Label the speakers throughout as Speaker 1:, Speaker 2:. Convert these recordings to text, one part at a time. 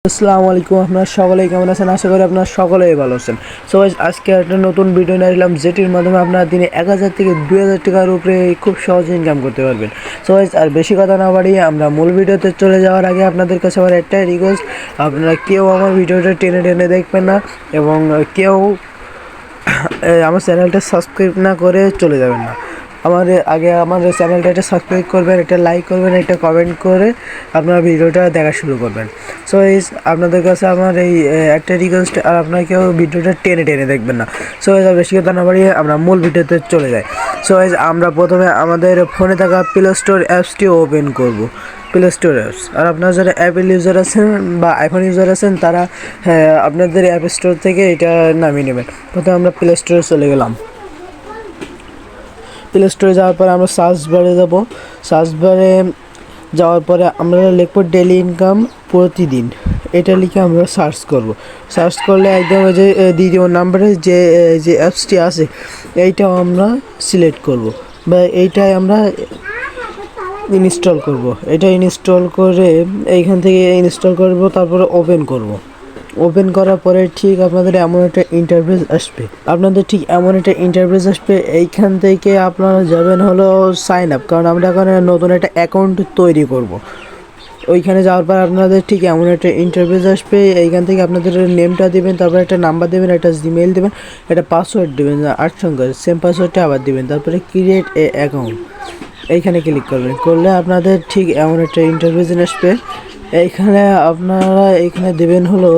Speaker 1: আসসালামু আলাইকুম, আপনারা সকলেই কেমন আছেন? আশা করি আপনারা সকলেই ভালো আছেন। সো গাইস, আজকে একটা নতুন ভিডিও নিয়ে আসলাম, যেটির মাধ্যমে আপনারা দিনে 1000 থেকে 2000 টাকার উপরে খুব সহজে ইনকাম করতে পারবেন। সো গাইস, আর বেশি কথা না বাড়িয়ে আমরা মূল ভিডিওতে চলে যাওয়ার আগে আপনাদের কাছে আমার একটাই রিকোয়েস্ট, আপনারা কেউ আমার ভিডিওটা টেনে টেনে দেখবেন না এবং কেউ আমার চ্যানেলটা সাবস্ক্রাইব না করে চলে যাবেন না। আমার চ্যানেলটা এটা সাবস্ক্রাইব করবেন, এটা লাইক করবেন, এটা কমেন্ট করে আপনারা ভিডিওটা দেখা শুরু করবেন। সো আপনাদের কাছে আমার এই একটা রিকোয়েস্ট, আর আপনারা কেউ ভিডিওটা টেনে টেনে দেখবেন না। সো বেশি কথা না বাড়িয়ে আমরা মূল ভিডিওতে চলে যাই। সো আমরা প্রথমে আমাদের ফোনে থাকা প্লে স্টোর অ্যাপসটি ওপেন করব, প্লে স্টোর অ্যাপস। আর আপনারা যারা অ্যাপেল ইউজার আছেন বা আইফোন ইউজার আছেন তারা আপনাদের অ্যাপ স্টোর থেকে এটা নামিয়ে নেবেন। প্রথমে আমরা প্লে স্টোরে চলে গেলাম। প্লে স্টোরে যাওয়ার পরে আমরা সার্চ বারে যাব। সার্চ বারে যাওয়ার পরে আমরা লিখব ডেইলি ইনকাম প্রতিদিন, এটা লিখে আমরা সার্চ করব। সার্চ করলে একদম ওই যে দ্বিতীয় নাম্বারে যে অ্যাপসটি আছে এইটাও আমরা সিলেক্ট করব, বা এইটাই আমরা ইনস্টল করব। এটা ইনস্টল করে এইখান থেকে ইনস্টল করব, তারপরে ওপেন করব। ওপেন করার পরে ঠিক আপনাদের এমন একটা ইন্টারফেস আসবে। এইখান থেকে আপনারা যাবেন হলো সাইন আপ, কারণ আমরা এখন নতুন একটা অ্যাকাউন্ট তৈরি করব। ওইখানে যাওয়ার পর আপনাদের ঠিক এমন একটা ইন্টারফেস আসবে। এইখান থেকে আপনাদের নেমটা দেবেন, তারপরে একটা নাম্বার দেবেন, একটা জিমেইল দেবেন, একটা পাসওয়ার্ড দেবেন 8 সংখ্যার, সেম পাসওয়ার্ডটা আবার দেবেন, তারপরে ক্রিয়েট এ অ্যাকাউন্ট এইখানে ক্লিক করবেন। করলে আপনাদের ঠিক এমন একটা ইন্টারফেস আসবে। এইখানে আপনারা এইখানে দেবেন হলো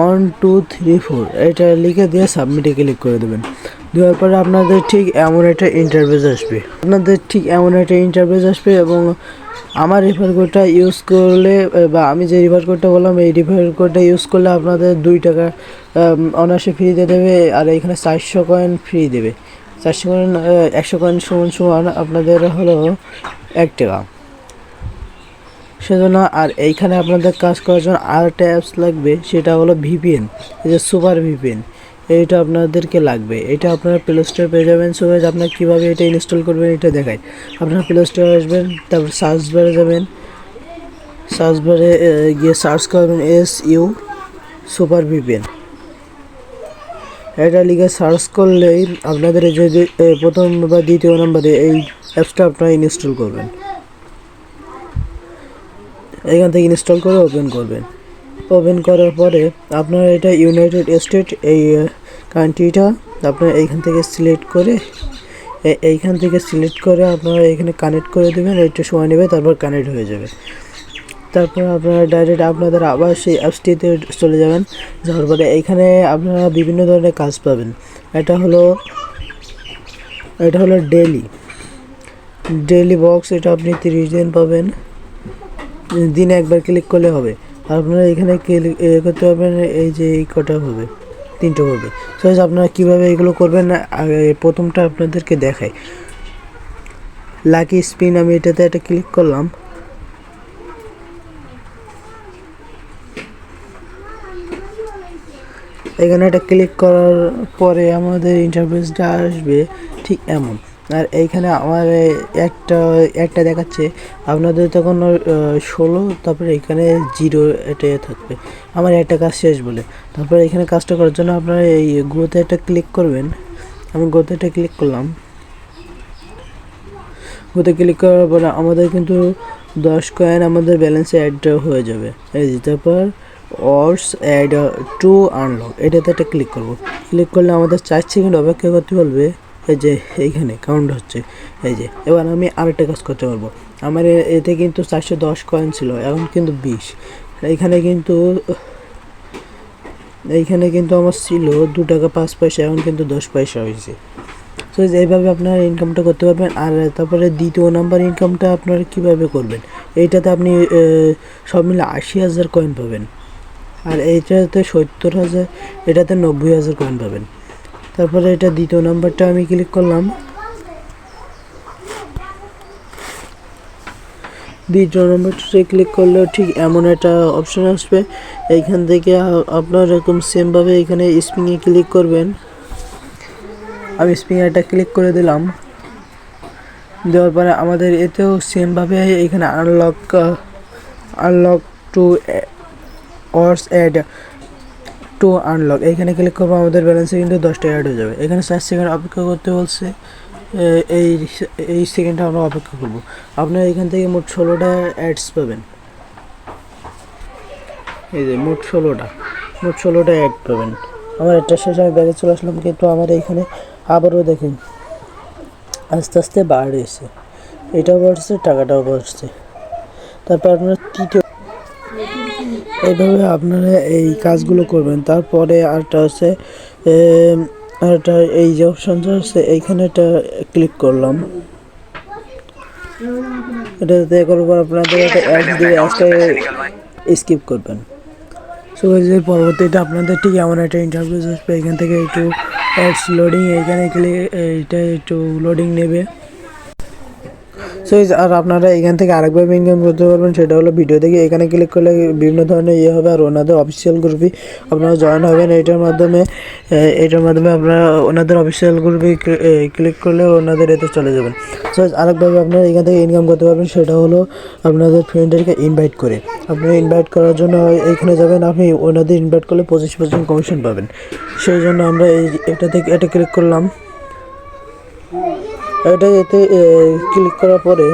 Speaker 1: 1 2 3 4, এটা লিখে দিয়ে সাবমিটে ক্লিক করে দেবেন। দেওয়ার পরে আপনাদের ঠিক এমন একটা ইন্টারফেস আসবে এবং আমার রেফার কোডটা ইউজ করলে, বা আমি যে রেফার কোডটা বললাম এই রেফার কোডটা ইউজ করলে আপনাদের 2 টাকা অনায়াসে ফ্রিতে দেবে। আর এইখানে 400 কয়েন ফ্রি দেবে। 400 কয়েন 100 কয়েন সমান আপনাদের হলো 1 টাকা। সেজন্য আর এইখানে আপনাদের কাজ করার জন্য আরেকটা অ্যাপস লাগবে, সেটা হলো ভিপিএন, এই যে সুপার ভিপিএন, এইটা আপনাদেরকে লাগবে। এটা আপনারা প্লে স্টোরে পেয়ে যাবেন। সো আপনারা কীভাবে এটা ইনস্টল করবেন এটা দেখাই। আপনারা প্লে স্টোরে আসবেন, তারপর সার্চ বারে যাবেন, সার্চ বারে গিয়ে সার্চ করবেন SU সুপার ভিপিএন। এটা লিখে সার্চ করলেই আপনাদের এই যে প্রথম বা দ্বিতীয় নম্বরে এই অ্যাপসটা আপনারা ইনস্টল করবেন। এখান থেকে ইনস্টল করে ওপেন করবেন। ওপেন করার পরে আপনারা এটা ইউনাইটেড স্টেট এই কান্ট্রিটা আপনারা এইখান থেকে সিলেক্ট করে আপনারা এখানে কানেক্ট করে দেবেন। একটু সময় নেবে, তারপর কানেক্ট হয়ে যাবে। তারপর আপনারা ডাইরেক্ট আপনাদের আবার সেই অ্যাপসটিতে চলে যাবেন। যাওয়ার পরে এইখানে আপনারা বিভিন্ন ধরনের কাজ পাবেন। এটা হলো ডেইলি বক্স, এটা আপনি 30 দিন পাবেন, দিনে একবার ক্লিক করলে হবে। আপনারা এখানে করতে পারবেন, এই যে এই কটা হবে, 3টা হবে। সো আপনারা কীভাবে এগুলো করবেন প্রথমটা আপনাদেরকে দেখাই। লাকি স্পিন, আমি এটাতে একটা ক্লিক করলাম। এখানে একটা ক্লিক করার পরে আমাদের ইন্টারফেসটা আসবে ঠিক এমন। আর এইখানে আমার একটা দেখাচ্ছে, আপনাদের তখন 16, তারপরে এখানে 0 এটা থাকবে। আমার একটা কাজ শেষ বলে। তারপরে এখানে কাজটা করার জন্য আপনারা এই গোতে একটা ক্লিক করবেন। আমি গোতে একটা ক্লিক করলাম। গোতে ক্লিক করার পরে আমাদের কিন্তু 10 কয়েন আমাদের ব্যালেন্সে অ্যাড হয়ে যাবে। এই যে তারপর অর্স অ্যাড টু আনলক, এটাতে একটা ক্লিক করব। ক্লিক করলে আমাদের 4 সেকেন্ড অপেক্ষা করতে বলবে। এই যে এইখানে কাউন্ট হচ্ছে। এই যে এবার আমি আরেকটা কাজ করতে পারবো। আমার এতে কিন্তু 410 কয়েন ছিল, এখন কিন্তু 20। এইখানে কিন্তু আমার ছিল 2 টাকা 5 পয়সা, এখন কিন্তু 10 পয়সা হয়েছে। তো এইভাবে আপনারা ইনকামটা করতে পারবেন। আর তারপরে দ্বিতীয় নাম্বার ইনকামটা আপনারা কীভাবে করবেন, এইটাতে আপনি সব মিলে 80,000 কয়েন পাবেন। আর এইটাতে 70,000, এটাতে 90,000 কয়েন পাবেন। তারপরে এটা দ্বিতীয় নাম্বারটা আমি ক্লিক করলাম। দ্বিতীয় নম্বরটা ক্লিক করলেও ঠিক এমন একটা অপশন আসবে। এইখান থেকে আপনার এরকম সেমভাবে এখানে স্প্রিংয়ে ক্লিক করবেন। আমি স্প্রিংয়ে একটা ক্লিক করে দিলাম। দেওয়ার পরে আমাদের এতেও সেমভাবে এখানে unlock to or add to unlock, এইখানে ক্লিক করবো, আমাদের ব্যালেন্সে কিন্তু 10 টাকা অ্যাড হয়ে যাবে। এখানে 4 সেকেন্ড অপেক্ষা করতে বলছে, এই এই সেকেন্ডটা আমরা অপেক্ষা করবো। আপনারা এখান থেকে মোট 16টা অ্যাডস পাবেন, এই যে মোট 16টা অ্যাড পাবেন। আমার একটা শেষ, আমি ব্যাগে চলে আসলাম, কিন্তু আমার এইখানে আবারও দেখেন আস্তে আস্তে বাড়ছে, এটাও বাড়ছে, টাকাটাও বাড়ছে। তারপর আপনারা তৃতীয়, এইভাবে আপনারা এই কাজগুলো করবেন। তারপরে আরেকটা হচ্ছে আরেকটা এই যে অপশানটা হচ্ছে এইখানে এটা ক্লিক করলাম, এটাতে করার পর আপনাদের একটা অ্যাডস দিয়ে অ্যাডসটা স্কিপ করবেন। সো এর পরবর্তীতে আপনাদের ঠিক এমন একটা ইন্টারফেস আসবে, এখান থেকে একটু অ্যাডস লোডিং, এইখানে ক্লিক, এইটা একটু লোডিং নেবে। সো আর আপনারা এখান থেকে আরেকভাবে ইনকাম করতে পারবেন, সেটা হলো ভিডিও দেখে এখানে ক্লিক করলে বিভিন্ন ধরনের ইয়ে হবে, আর ওনাদের অফিসিয়াল গ্রুপে আপনারা জয়েন হবেন। এটার মাধ্যমে আপনারা ওনাদের অফিসিয়াল গ্রুপে ক্লিক করলে ওনাদের এতে চলে যাবেন। সো আরেকভাবে আপনারা এখান থেকে ইনকাম করতে পারবেন, সেটা হলো আপনাদের ফ্রেন্ডদেরকে ইনভাইট করে। আপনি ইনভাইট করার জন্য এইখানে যাবেন, আপনি ওনাদের ইনভাইট করলে 25% কমিশন পাবেন। সেই জন্য আমরা এটা থেকে এটা ক্লিক করলাম। এটা এতে ক্লিক করার পরে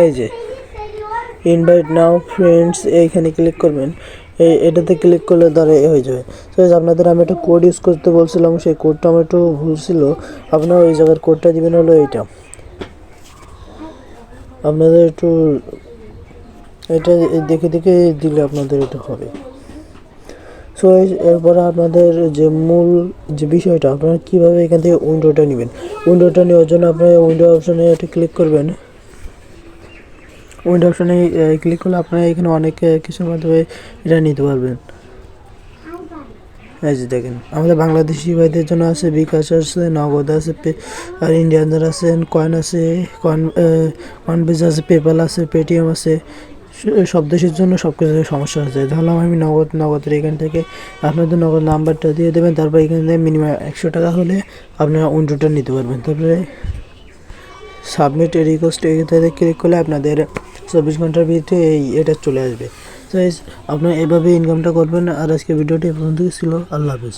Speaker 1: এই যে ইনভাইট নাও ফ্রেন্ডস, এইখানে ক্লিক করবেন। এটাতে ক্লিক করলে দ্বারা হয়ে যাবে। তো আপনাদের আমি একটা কোড ইউজ করতে বলছিলাম, সেই কোডটা আমার একটু ভুল ছিল। আপনারা ওই জায়গার কোডটা দিবেন হলো এইটা, আপনাদের একটু এটা দেখে দেখে দিলে আপনাদের এটা হবে। সো এরপরে আপনাদের যে মূল যে বিষয়টা, আপনারা কীভাবে এখান থেকে উইন্ডোটা নেবেন। উইন্ডোটা নেওয়ার জন্য আপনারা উইন্ডো অপশানে এটা ক্লিক করবেন। উইন্ডো অপশানে ক্লিক করলে আপনারা এখানে অনেক কিছুর মাধ্যমে এটা নিতে পারবেন। এই যে দেখেন, আমাদের বাংলাদেশি ভাইদের জন্য আছে বিকাশ আছে, নগদ আছে, আর ইন্ডিয়ানদের আছে কয়েন আছে, কয়েনবেজ আছে, পেপ্যাল আছে, পেটিএম আছে। সব দেশের জন্য সব কিছু সমস্যা আছে। ধরলাম আমি নগদের এখান থেকে আপনাদের নগদ নাম্বারটা দিয়ে দেবেন, তারপর এখান থেকে মিনিমাম 100 টাকা হলে আপনারা উইন্ডোটা নিতে পারবেন। তারপরে সাবমিট রিকোয়েস্ট, এটাতে ক্লিক করলে আপনাদের 24 ঘন্টার ভিতরে এটা চলে আসবে। তো আপনারা এভাবে ইনকামটা করবেন। আর আজকে ভিডিওটি এই পর্যন্তই ছিল। আল্লাহ হাফেজ।